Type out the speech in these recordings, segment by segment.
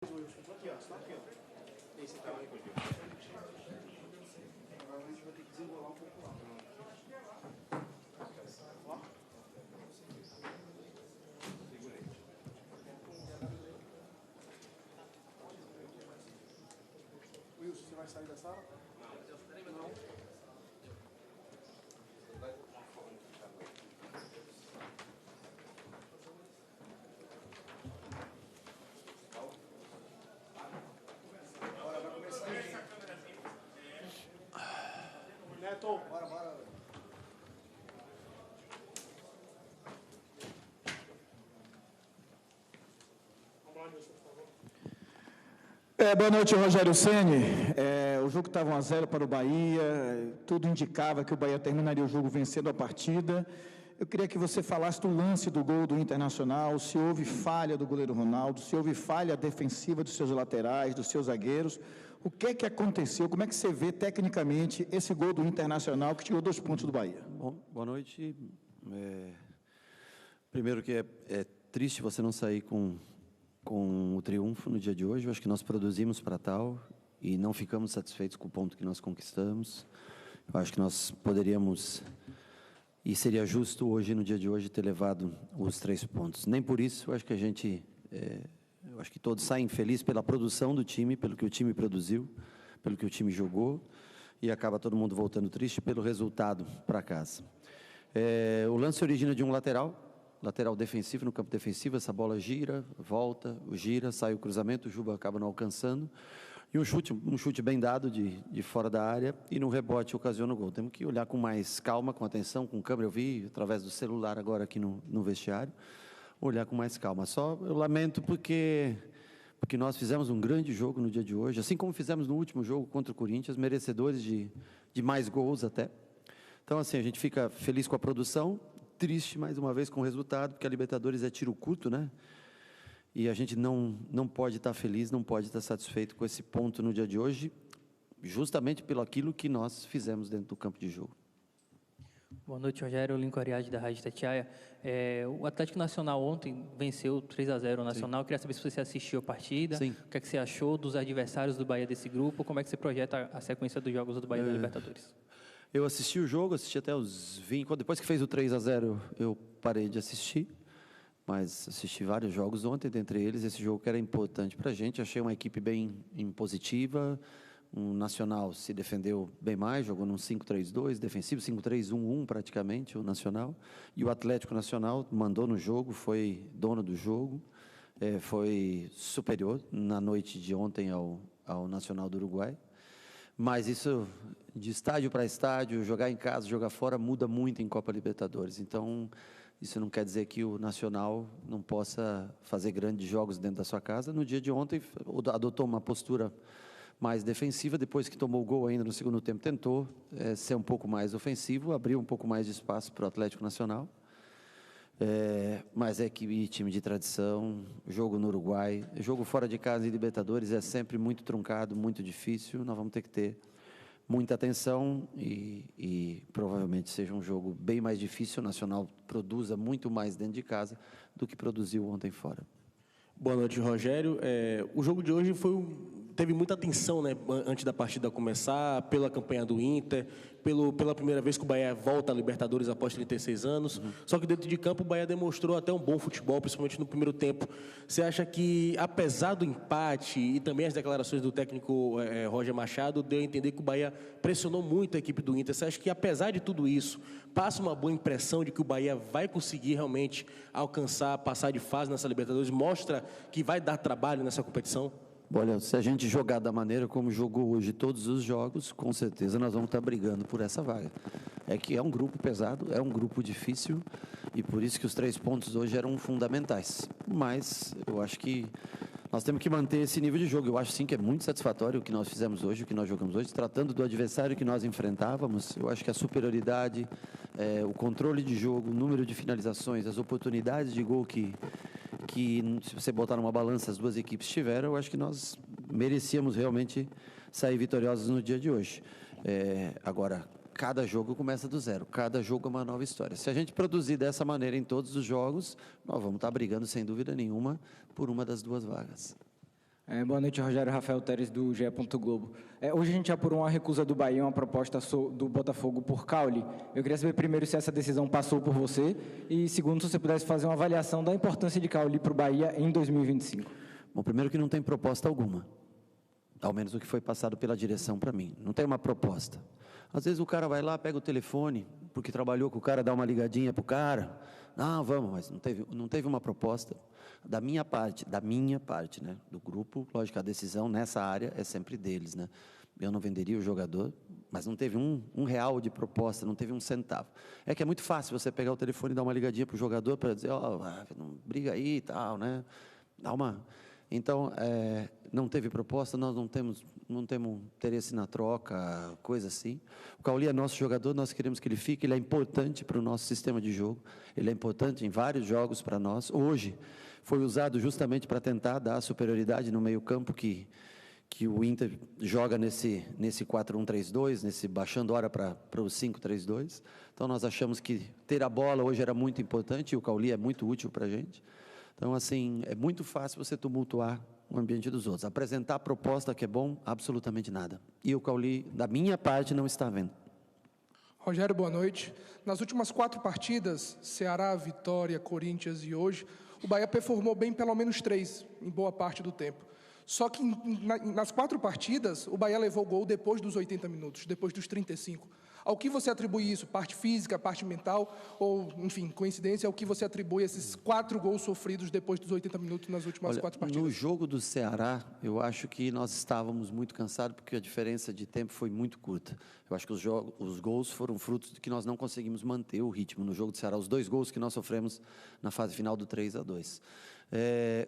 Aqui, ó, só aqui, ó. Esse tamanho aqui. Agora a gente vai ter que desenrolar um pouco lá. Ó. Segurei. Wilson, você vai sair da sala? Não. Neto, bora. Vamos lá, Nilson, por favor. Boa noite, Rogério Ceni. O jogo estava 1-0 para o Bahia, tudo indicava que o Bahia terminaria o jogo vencendo a partida. Eu queria que você falasse do lance do gol do Internacional, se houve falha do goleiro Ronaldo, se houve falha defensiva dos seus laterais, dos seus zagueiros. O que é que aconteceu? Como é que você vê tecnicamente esse gol do Internacional que tirou 2 pontos do Bahia? Bom, boa noite. Primeiro que é triste você não sair com o triunfo no dia de hoje. Eu acho que nós produzimos para tal e não ficamos satisfeitos com o ponto que nós conquistamos. Eu acho que nós poderíamos, e seria justo hoje, no dia de hoje, ter levado os 3 pontos. Nem por isso, eu acho que eu acho que todos saem felizes pela produção do time, pelo que o time produziu, pelo que o time jogou, e acaba todo mundo voltando triste pelo resultado para casa. O lance origina de um lateral defensivo, no campo defensivo. Essa bola gira, volta, sai o cruzamento, o Juba acaba não alcançando, e um chute bem dado de fora da área, e no rebote ocasiona o gol. Temos que olhar com mais calma, com atenção, com câmera. Eu vi através do celular agora aqui no vestiário, olhar com mais calma. Só eu lamento porque nós fizemos um grande jogo no dia de hoje, assim como fizemos no último jogo contra o Corinthians, merecedores de mais gols até. Então, assim, a gente fica feliz com a produção, triste mais uma vez com o resultado, porque a Libertadores é tiro curto, né? E a gente não pode estar feliz, não pode estar satisfeito com esse ponto no dia de hoje, justamente pelo aquilo que nós fizemos dentro do campo de jogo. Boa noite, Rogério. Lincoln Ariade, da Rádio Itatiaia. O Atlético Nacional ontem venceu 3-0 o Nacional. Sim. Queria saber se você assistiu a partida. Sim. O que é que você achou dos adversários do Bahia desse grupo? Como é que você projeta a sequência dos jogos do Bahia da Libertadores? Eu assisti o jogo, assisti até os 20. Depois que fez o 3-0, eu parei de assistir. Mas assisti vários jogos ontem, dentre eles esse jogo que era importante para a gente. Achei uma equipe bem impositiva. O Nacional se defendeu bem mais, jogou num 5-3-2, defensivo, 5-3-1-1 praticamente, o Nacional. E o Atlético Nacional mandou no jogo, foi dono do jogo, foi superior na noite de ontem ao Nacional do Uruguai. Mas isso, de estádio para estádio, jogar em casa, jogar fora, muda muito em Copa Libertadores. Então, isso não quer dizer que o Nacional não possa fazer grandes jogos dentro da sua casa. No dia de ontem, adotou uma postura mais defensiva. Depois que tomou o gol ainda no segundo tempo, tentou ser um pouco mais ofensivo, abriu um pouco mais de espaço para o Atlético Nacional. Mas time de tradição, jogo no Uruguai, jogo fora de casa em Libertadores é sempre muito truncado, muito difícil. Nós vamos ter que ter muita atenção e provavelmente seja um jogo bem mais difícil. O Nacional produza muito mais dentro de casa do que produziu ontem fora. Boa noite, Rogério. O jogo de hoje teve muita atenção, né, antes da partida começar, pela campanha do Inter, pela primeira vez que o Bahia volta à Libertadores após 36 anos. Só que dentro de campo o Bahia demonstrou até um bom futebol, principalmente no primeiro tempo. Você acha que, apesar do empate e também as declarações do técnico Roger Machado, deu a entender que o Bahia pressionou muito a equipe do Inter? Você acha que, apesar de tudo isso, passa uma boa impressão de que o Bahia vai conseguir realmente passar de fase nessa Libertadores, mostra que vai dar trabalho nessa competição? Olha, se a gente jogar da maneira como jogou hoje todos os jogos, com certeza nós vamos estar brigando por essa vaga. É que é um grupo pesado, é um grupo difícil, e por isso que os 3 pontos hoje eram fundamentais. Mas eu acho que nós temos que manter esse nível de jogo. Eu acho sim que é muito satisfatório o que nós fizemos hoje, o que nós jogamos hoje, tratando do adversário que nós enfrentávamos. Eu acho que a superioridade, o controle de jogo, o número de finalizações, as oportunidades de gol que se você botar numa balança as duas equipes tiveram, eu acho que nós merecíamos realmente sair vitoriosos no dia de hoje. Agora, cada jogo começa do zero, cada jogo é uma nova história. Se a gente produzir dessa maneira em todos os jogos, nós vamos estar brigando, sem dúvida nenhuma, por uma das 2 vagas. Boa noite, Rogério. Rafael Teres, do GE. Globo. Hoje a gente apurou uma recusa do Bahia, uma proposta do Botafogo por Caule. Eu queria saber primeiro se essa decisão passou por você e segundo, se você pudesse fazer uma avaliação da importância de Caule para o Bahia em 2025. Bom, primeiro que não tem proposta alguma, ao menos o que foi passado pela direção para mim. Não tem uma proposta. Às vezes o cara vai lá, pega o telefone, porque trabalhou com o cara, dá uma ligadinha para o cara. Não, vamos, mas não teve uma proposta. Da minha parte, né, do grupo, lógico, a decisão nessa área é sempre deles, né? Eu não venderia o jogador, mas não teve um real de proposta, não teve um centavo. É que é muito fácil você pegar o telefone e dar uma ligadinha para o jogador para dizer, não briga aí e tal, né? Dá uma... Então, não teve proposta, nós não temos interesse na troca, coisa assim. O Cauli é nosso jogador, nós queremos que ele fique, ele é importante para o nosso sistema de jogo, ele é importante em vários jogos para nós. Hoje, foi usado justamente para tentar dar superioridade no meio-campo que o Inter joga nesse 4-1-3-2, nesse baixando hora para o 5-3-2. Então, nós achamos que ter a bola hoje era muito importante e o Cauli é muito útil para a gente. Então, assim, é muito fácil você tumultuar o ambiente dos outros. Apresentar a proposta que é bom, absolutamente nada. E o Cauli, da minha parte, não está vendo. Rogério, boa noite. Nas últimas 4 partidas, Ceará, Vitória, Corinthians e hoje, o Bahia performou bem pelo menos 3, em boa parte do tempo. Só que nas 4 partidas, o Bahia levou gol depois dos 80 minutos, depois dos 35. Ao que você atribui isso? Parte física, parte mental? Ou, enfim, coincidência, ao que você atribui esses 4 gols sofridos depois dos 80 minutos nas últimas 4 partidas? No jogo do Ceará, eu acho que nós estávamos muito cansados porque a diferença de tempo foi muito curta. Eu acho que os gols foram frutos de que nós não conseguimos manter o ritmo no jogo do Ceará. Os 2 gols que nós sofremos na fase final do 3-2.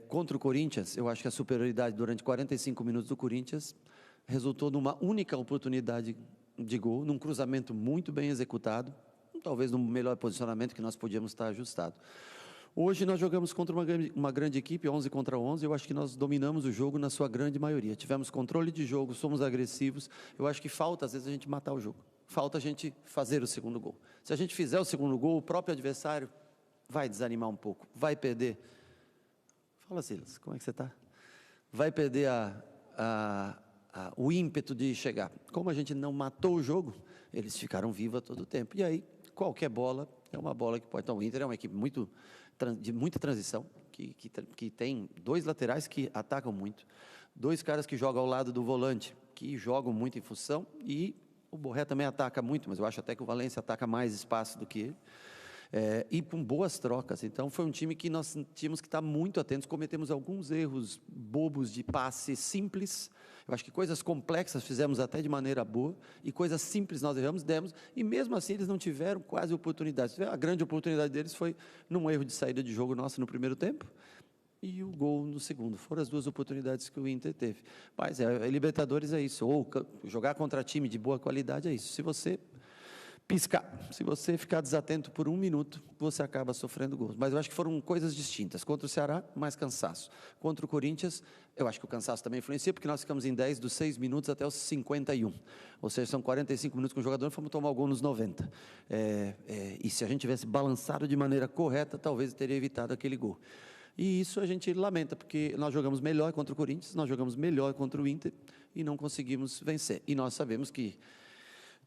Contra o Corinthians, eu acho que a superioridade durante 45 minutos do Corinthians resultou numa única oportunidade de gol, num cruzamento muito bem executado, talvez no melhor posicionamento que nós podíamos estar ajustado. Hoje nós jogamos contra uma grande equipe, 11 contra 11, eu acho que nós dominamos o jogo na sua grande maioria, tivemos controle de jogo, somos agressivos, eu acho que falta às vezes a gente matar o jogo, falta a gente fazer o segundo gol. Se a gente fizer o segundo gol, o próprio adversário vai desanimar um pouco, vai perder. Fala, Silas, como é que você está? Vai perder o ímpeto de chegar. Como a gente não matou o jogo, eles ficaram vivos a todo tempo. E aí, qualquer bola é uma bola que pode... Então, o Inter é uma equipe de muita transição, que tem 2 laterais que atacam muito, 2 caras que jogam ao lado do volante, que jogam muito em função, e o Borré também ataca muito, mas eu acho até que o Valencia ataca mais espaço do que ele. E com boas trocas. Então, foi um time que nós tínhamos que estar muito atentos, cometemos alguns erros bobos de passe simples, eu acho que coisas complexas fizemos até de maneira boa, e coisas simples nós erramos, demos, e mesmo assim eles não tiveram quase oportunidades. A grande oportunidade deles foi num erro de saída de jogo nosso no primeiro tempo, e o gol no segundo. Foram as 2 oportunidades que o Inter teve. Mas Libertadores é isso, ou jogar contra time de boa qualidade é isso. Se você piscar, se você ficar desatento por 1 minuto, você acaba sofrendo gols. Mas eu acho que foram coisas distintas. Contra o Ceará, mais cansaço. Contra o Corinthians, eu acho que o cansaço também influencia, porque nós ficamos em 10 dos 6 minutos até os 51. Ou seja, são 45 minutos com o jogador, fomos tomar o gol nos 90. E se a gente tivesse balançado de maneira correta, talvez teria evitado aquele gol. E isso a gente lamenta, porque nós jogamos melhor contra o Corinthians, nós jogamos melhor contra o Inter e não conseguimos vencer. E nós sabemos que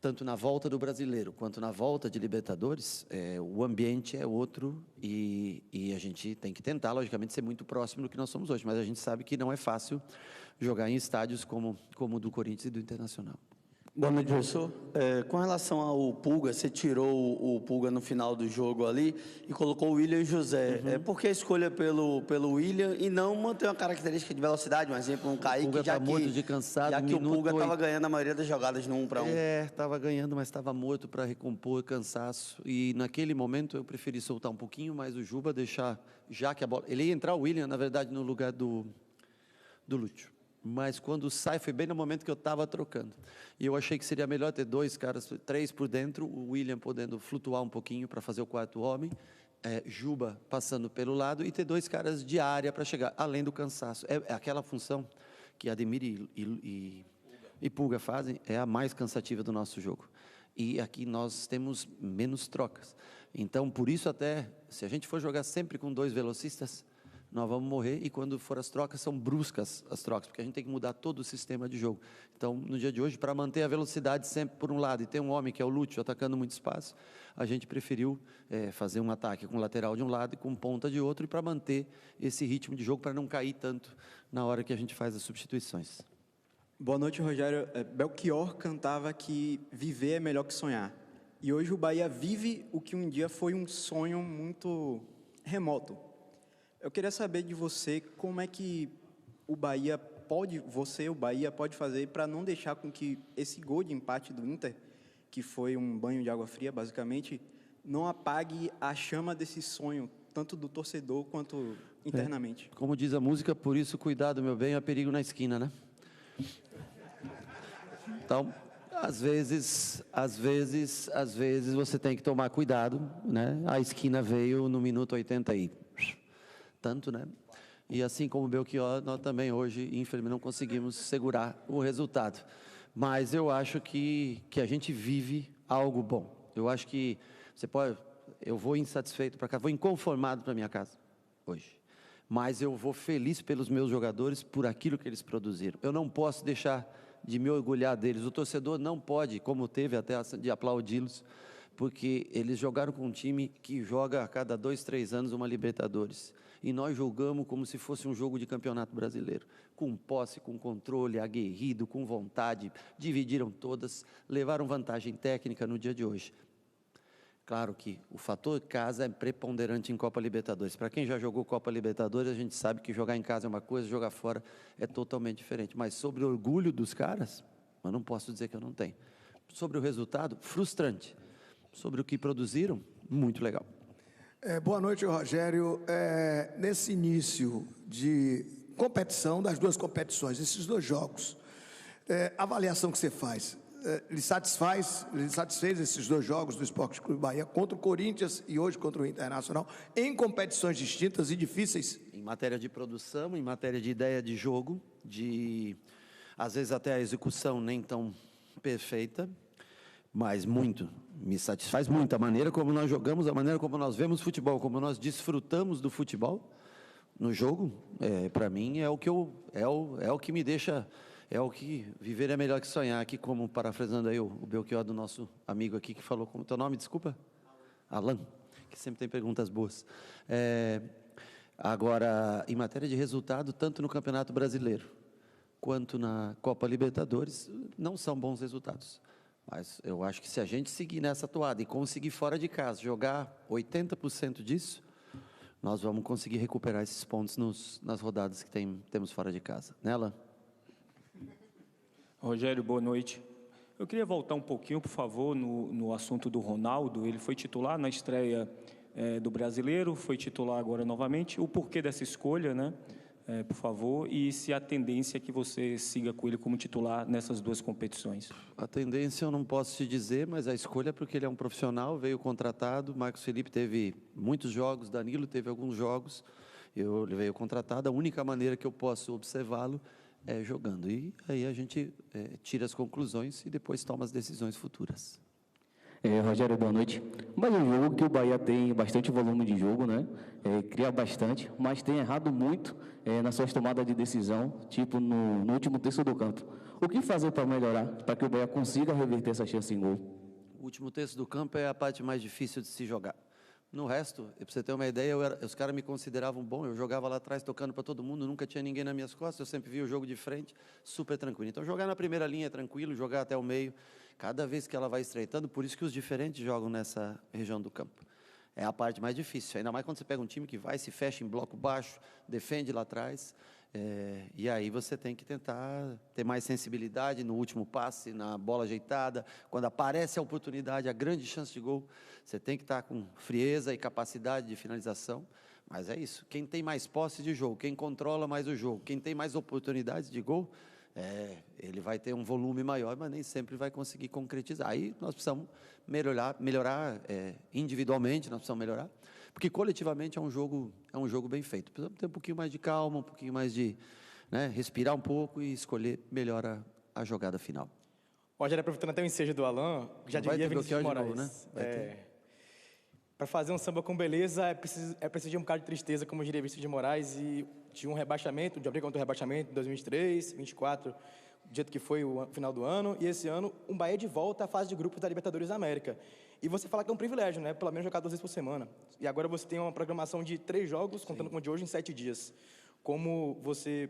tanto na volta do Brasileiro quanto na volta de Libertadores, o ambiente é outro e a gente tem que tentar, logicamente, ser muito próximo do que nós somos hoje, mas a gente sabe que não é fácil jogar em estádios como o do Corinthians e do Internacional. Boa noite, professor. Com relação ao Pulga, você tirou o Pulga no final do jogo ali e colocou o William e José. Por que a escolha pelo William e não manter uma característica de velocidade, um exemplo, um Kaique, já que o Pulga estava ganhando a maioria das jogadas no 1 para 1? Estava ganhando, mas estava morto para recompor cansaço. E naquele momento eu preferi soltar um pouquinho mais o Juba, deixar, já que a bola... Ele ia entrar o William, na verdade, no lugar do Lúcio. Mas quando sai, foi bem no momento que eu estava trocando. E eu achei que seria melhor ter 2 caras, 3 por dentro, o William podendo flutuar um pouquinho para fazer o 4º homem, Juba passando pelo lado e ter 2 caras de área para chegar, além do cansaço. É aquela função que Ademir e Pulga fazem, é a mais cansativa do nosso jogo. E aqui nós temos menos trocas. Então, por isso até, se a gente for jogar sempre com 2 velocistas, nós vamos morrer, e quando for as trocas, são bruscas as trocas, porque a gente tem que mudar todo o sistema de jogo. Então, no dia de hoje, para manter a velocidade sempre por um lado, e ter um homem que é o Lúcio atacando muito espaço, a gente preferiu fazer um ataque com lateral de um lado e com ponta de outro, e para manter esse ritmo de jogo, para não cair tanto na hora que a gente faz as substituições. Boa noite, Rogério. Belchior cantava que viver é melhor que sonhar. E hoje o Bahia vive o que um dia foi um sonho muito remoto. Eu queria saber de você como é que o Bahia pode fazer para não deixar com que esse gol de empate do Inter, que foi um banho de água fria, basicamente, não apague a chama desse sonho, tanto do torcedor quanto internamente. Como diz a música, por isso, cuidado, meu bem, há perigo na esquina, né? Então, às vezes você tem que tomar cuidado, né? A esquina veio no minuto 80 e tanto, né? E assim como o Belchior, nós também hoje, infelizmente, não conseguimos segurar o resultado. Mas eu acho que a gente vive algo bom. Eu acho que eu vou insatisfeito para casa, vou inconformado para minha casa hoje. Mas eu vou feliz pelos meus jogadores, por aquilo que eles produziram. Eu não posso deixar de me orgulhar deles. O torcedor não pode, como teve até de aplaudi-los, porque eles jogaram com um time que joga a cada 2, 3 anos uma Libertadores. E nós jogamos como se fosse um jogo de campeonato brasileiro, com posse, com controle, aguerrido, com vontade, dividiram todas, levaram vantagem técnica no dia de hoje. Claro que o fator casa é preponderante em Copa Libertadores. Para quem já jogou Copa Libertadores, a gente sabe que jogar em casa é uma coisa, jogar fora é totalmente diferente. Mas sobre o orgulho dos caras, eu não posso dizer que eu não tenho. Sobre o resultado, frustrante. Sobre o que produziram, muito legal. Boa noite, Rogério. Nesse início de competição, das duas competições, esses dois jogos, a avaliação que você faz, lhe satisfez esses dois jogos do Sport Clube Bahia contra o Corinthians e hoje contra o Internacional, em competições distintas e difíceis? Em matéria de produção, em matéria de ideia de jogo, às vezes até a execução nem tão perfeita, mas me satisfaz muito a maneira como nós jogamos, a maneira como nós vemos futebol, como nós desfrutamos do futebol no jogo. Para mim é o que me deixa, é o que viver é melhor que sonhar, aqui como parafrasando aí o Belchior do nosso amigo aqui que falou, como teu nome, desculpa? Alan, que sempre tem perguntas boas. Agora, em matéria de resultado, tanto no Campeonato Brasileiro quanto na Copa Libertadores, não são bons resultados. Mas eu acho que se a gente seguir nessa toada e conseguir fora de casa jogar 80% disso, nós vamos conseguir recuperar esses pontos nas rodadas que temos fora de casa. Nela? Rogério, boa noite. Eu queria voltar um pouquinho, por favor, no assunto do Ronaldo. Ele foi titular na estreia do Brasileiro, foi titular agora novamente. O porquê dessa escolha, né? Por favor, e se a tendência é que você siga com ele como titular nessas duas competições? A tendência eu não posso te dizer, mas a escolha é porque ele é um profissional, veio contratado, Marcos Felipe teve muitos jogos, Danilo teve alguns jogos, ele veio contratado, a única maneira que eu posso observá-lo é jogando, e aí a gente tira as conclusões e depois toma as decisões futuras. Rogério, boa noite. Mais um jogo que o Bahia tem bastante volume de jogo, né? Cria bastante, mas tem errado muito nas suas tomadas de decisão, tipo no último terço do campo. O que fazer para melhorar, para que o Bahia consiga reverter essa chance em gol? O último terço do campo é a parte mais difícil de se jogar. No resto, para você ter uma ideia, os caras me consideravam bom, eu jogava lá atrás tocando para todo mundo, nunca tinha ninguém nas minhas costas, eu sempre via o jogo de frente, super tranquilo. Então jogar na primeira linha é tranquilo, jogar até o meio, cada vez que ela vai estreitando, por isso que os diferentes jogam nessa região do campo. É a parte mais difícil, ainda mais quando você pega um time que vai, se fecha em bloco baixo, defende lá atrás, e aí você tem que tentar ter mais sensibilidade no último passe, na bola ajeitada, quando aparece a oportunidade, a grande chance de gol, você tem que estar com frieza e capacidade de finalização, mas é isso, quem tem mais posse de jogo, quem controla mais o jogo, quem tem mais oportunidades de gol, ele vai ter um volume maior, mas nem sempre vai conseguir concretizar. Aí nós precisamos melhorar individualmente, nós precisamos melhorar, porque coletivamente é um jogo bem feito. Precisamos ter um pouquinho mais de calma, um pouquinho mais de respirar um pouco e escolher melhor a jogada final. Rogério, aproveitando até o ensejo do Alan, já diria Vinícius de Moraes. Novo, né? Para fazer um samba com beleza é preciso de um bocado de tristeza, como diria Vinícius de Moraes, e de um rebaixamento, de uma briga contra o rebaixamento em 2023, 2024, do jeito que foi o final do ano, e esse ano um Bahia de volta à fase de grupos da Libertadores da América. E você fala que é um privilégio, né? Pelo menos jogar 2 vezes por semana. E agora você tem uma programação de 3 jogos, contando com o de hoje, em 7 dias. Como você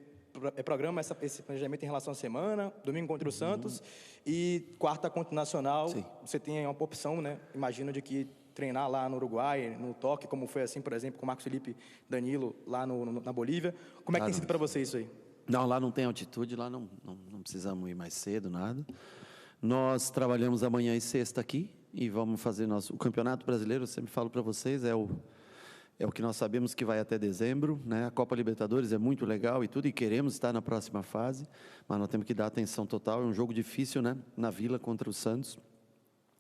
programa esse planejamento em relação à semana, domingo contra o Santos, e quarta contra o Nacional, você tem uma opção, né? Imagino de que treinar lá no Uruguai, no Toque, como foi assim, por exemplo, com o Marcos Felipe Danilo, lá na Bolívia. Como é que tem sido para você isso aí? Não, lá não tem altitude, lá não precisamos ir mais cedo, nada. Nós trabalhamos amanhã e sexta aqui e vamos fazer o Campeonato Brasileiro, eu sempre falo para vocês, é o que nós sabemos que vai até dezembro, né? A Copa Libertadores é muito legal e tudo, e queremos estar na próxima fase, mas nós temos que dar atenção total, é um jogo difícil, né? Na Vila contra o Santos.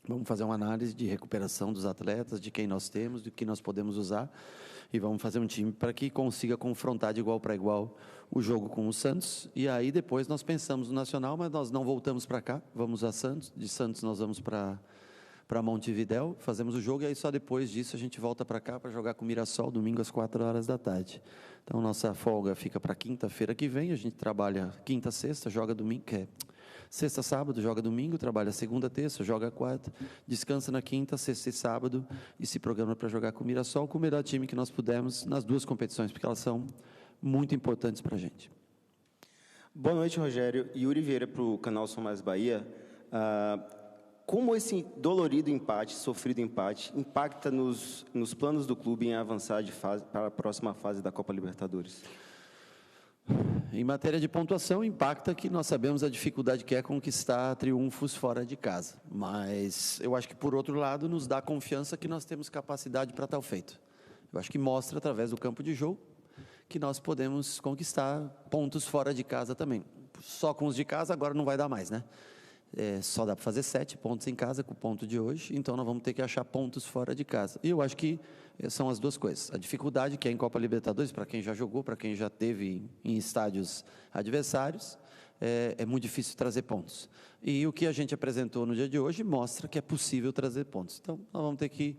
Vamos fazer uma análise de recuperação dos atletas, de quem nós temos, do que nós podemos usar, e vamos fazer um time para que consiga confrontar de igual para igual o jogo com o Santos. E aí depois nós pensamos no Nacional, mas nós não voltamos para cá, vamos a Santos, de Santos nós vamos para Montevidéu, fazemos o jogo, e aí só depois disso a gente volta para cá para jogar com o Mirassol, domingo às 4h. Então nossa folga fica para quinta-feira que vem, a gente trabalha quinta, sexta, joga domingo, sexta, sábado, joga domingo, trabalha segunda, terça, joga quarta, descansa na quinta, sexta e sábado e se programa para jogar com o Mirassol, com o melhor time que nós pudermos nas 2 competições, porque elas são muito importantes para a gente. Boa noite, Rogério. Yuri Vieira para o canal Sou Mais Bahia. Como esse dolorido empate, sofrido empate, impacta nos planos do clube em avançar de fase para a próxima fase da Copa Libertadores? Em matéria de pontuação, impacta que nós sabemos a dificuldade que é conquistar triunfos fora de casa. Mas eu acho que, por outro lado, nos dá confiança que nós temos capacidade para tal feito. Eu acho que mostra, através do campo de jogo, que nós podemos conquistar pontos fora de casa também. Só com os de casa agora não vai dar mais, né? Só dá para fazer 7 pontos em casa com o ponto de hoje, então nós vamos ter que achar pontos fora de casa. E eu acho que são as 2 coisas. A dificuldade que é em Copa Libertadores, para quem já jogou, para quem já teve em estádios adversários, é muito difícil trazer pontos. E o que a gente apresentou no dia de hoje mostra que é possível trazer pontos. Então, nós vamos ter que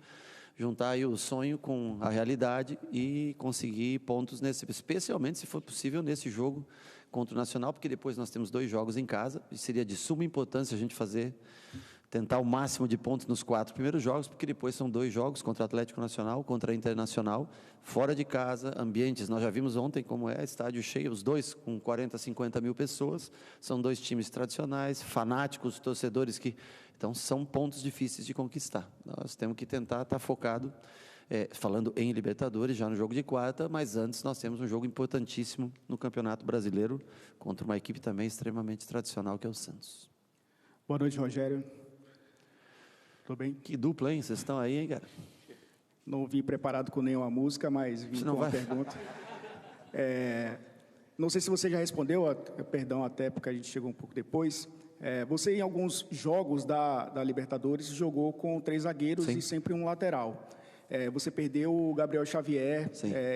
juntar aí o sonho com a realidade e conseguir pontos, especialmente, se for possível, nesse jogo contra o Nacional, porque depois nós temos 2 jogos em casa, e seria de suma importância a gente tentar o máximo de pontos nos 4 primeiros jogos, porque depois são 2 jogos contra o Atlético Nacional, contra a Internacional, fora de casa, ambientes, nós já vimos ontem como estádio cheio, os 2 com 40, 50 mil pessoas, são 2 times tradicionais, fanáticos, torcedores que... Então, são pontos difíceis de conquistar. Nós temos que tentar estar focado, falando em Libertadores, já no jogo de quarta, mas antes nós temos um jogo importantíssimo no Campeonato Brasileiro, contra uma equipe também extremamente tradicional, que é o Santos. Boa noite, Rogério. Tudo bem? Que dupla, hein? Vocês estão aí, hein, cara? Não vim preparado com nenhuma música, mas vim com uma pergunta. Não sei se você já respondeu, perdão até porque a gente chegou um pouco depois. Você, em alguns jogos da Libertadores, jogou com 3 zagueiros e sempre um lateral. Você perdeu o Gabriel Xavier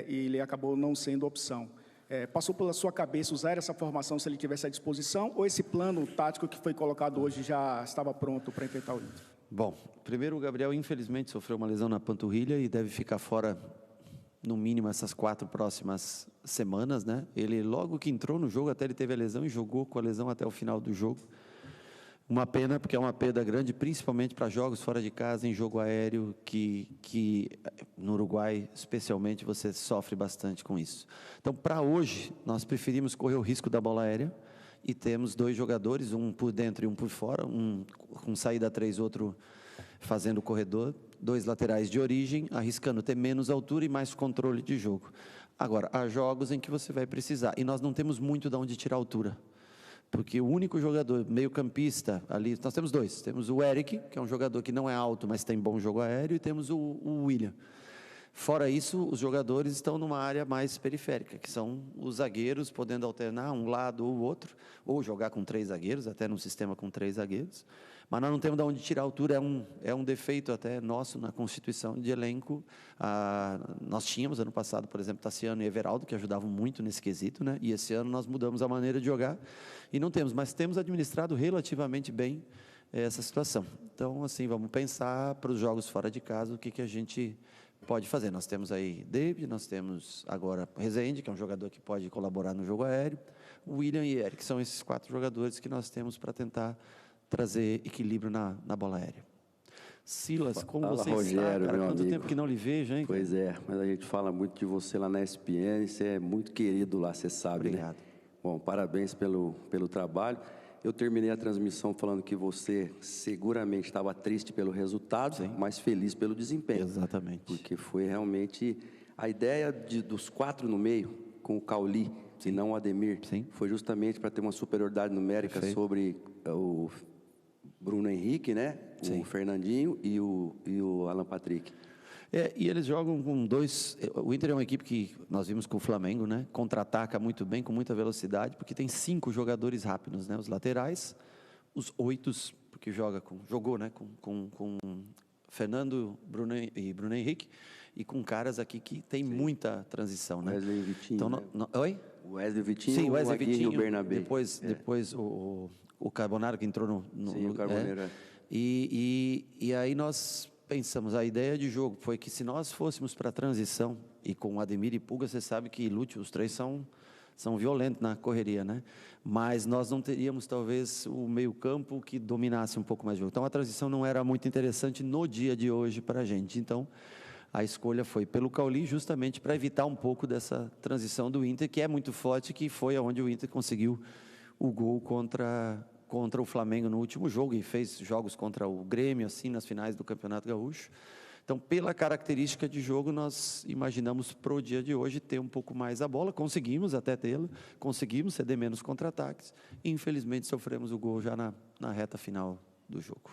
e ele acabou não sendo opção. Passou pela sua cabeça usar essa formação se ele tivesse à disposição, ou esse plano tático que foi colocado hoje já estava pronto para enfrentar o Inter? Bom, primeiro o Gabriel infelizmente sofreu uma lesão na panturrilha e deve ficar fora no mínimo essas 4 próximas semanas, né? Ele logo que entrou no jogo, até ele teve a lesão e jogou com a lesão até o final do jogo. Uma pena, porque é uma perda grande, principalmente para jogos fora de casa, em jogo aéreo, que no Uruguai, especialmente, você sofre bastante com isso. Então, para hoje, nós preferimos correr o risco da bola aérea e temos 2 jogadores, um por dentro e um por fora, um com saída 3, outro fazendo o corredor, 2 laterais de origem, arriscando ter menos altura e mais controle de jogo. Agora, há jogos em que você vai precisar, e nós não temos muito de onde tirar altura. Porque o único jogador meio-campista ali, nós temos 2. Temos o Eric, que é um jogador que não é alto, mas tem bom jogo aéreo, e temos o William. Fora isso, os jogadores estão numa área mais periférica, que são os zagueiros, podendo alternar um lado ou o outro, ou jogar com 3 zagueiros, até num sistema com 3 zagueiros. Mas nós não temos de onde tirar altura, é um defeito até nosso na constituição de elenco. Nós tínhamos, ano passado, por exemplo, Tassiano e Everaldo, que ajudavam muito nesse quesito, né? E esse ano nós mudamos a maneira de jogar, e não temos, mas temos administrado relativamente bem essa situação. Então, assim, vamos pensar para os jogos fora de casa o que a gente pode fazer. Nós temos aí David, nós temos agora Rezende, que é um jogador que pode colaborar no jogo aéreo, William e Eric, são esses 4 jogadores que nós temos para tentar trazer equilíbrio na bola aérea. Silas, como Fala, você Rogério, está, cara? meu Quanto amigo. tempo que não lhe vejo, hein? Pois é, mas a gente fala muito de você lá na ESPN, você é muito querido lá, você sabe, Obrigado. né? Bom, parabéns pelo trabalho. Eu terminei a transmissão falando que você seguramente estava triste pelo resultado, mas feliz pelo desempenho. Exatamente. Porque foi realmente a ideia dos 4 no meio, com o Cauli e não o Ademir, foi justamente para ter uma superioridade numérica sobre o Bruno Henrique, né? O Fernandinho e o Alan Patrick. E eles jogam com 2... O Inter é uma equipe que nós vimos com o Flamengo, né? Contra-ataca muito bem, com muita velocidade, porque tem 5 jogadores rápidos, né? Os laterais, os 8, porque jogou, né? Com Fernando e Bruno Henrique, e com caras aqui que tem muita transição, né? Wesley e Vitinho, então, né? Oi? O Wesley Vitinho, sim, o Wesley Vitinho e o Bernabé. Depois o Carbonaro que entrou o Carbonero. E aí nós pensamos, a ideia de jogo foi que se nós fôssemos para a transição, e com Ademir e Pulga, você sabe que Lúcio, os 3 são violentos na correria, né? Mas nós não teríamos, talvez, o meio-campo que dominasse um pouco mais o jogo. Então, a transição não era muito interessante no dia de hoje para a gente. Então, a escolha foi pelo Cauli, justamente para evitar um pouco dessa transição do Inter, que é muito forte, que foi onde o Inter conseguiu o gol contra o Flamengo no último jogo, e fez jogos contra o Grêmio, assim, nas finais do Campeonato Gaúcho. Então, pela característica de jogo, nós imaginamos para o dia de hoje ter um pouco mais a bola, conseguimos até tê-la, conseguimos ceder menos contra-ataques, e infelizmente sofremos o gol já na reta final do jogo.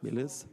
Beleza?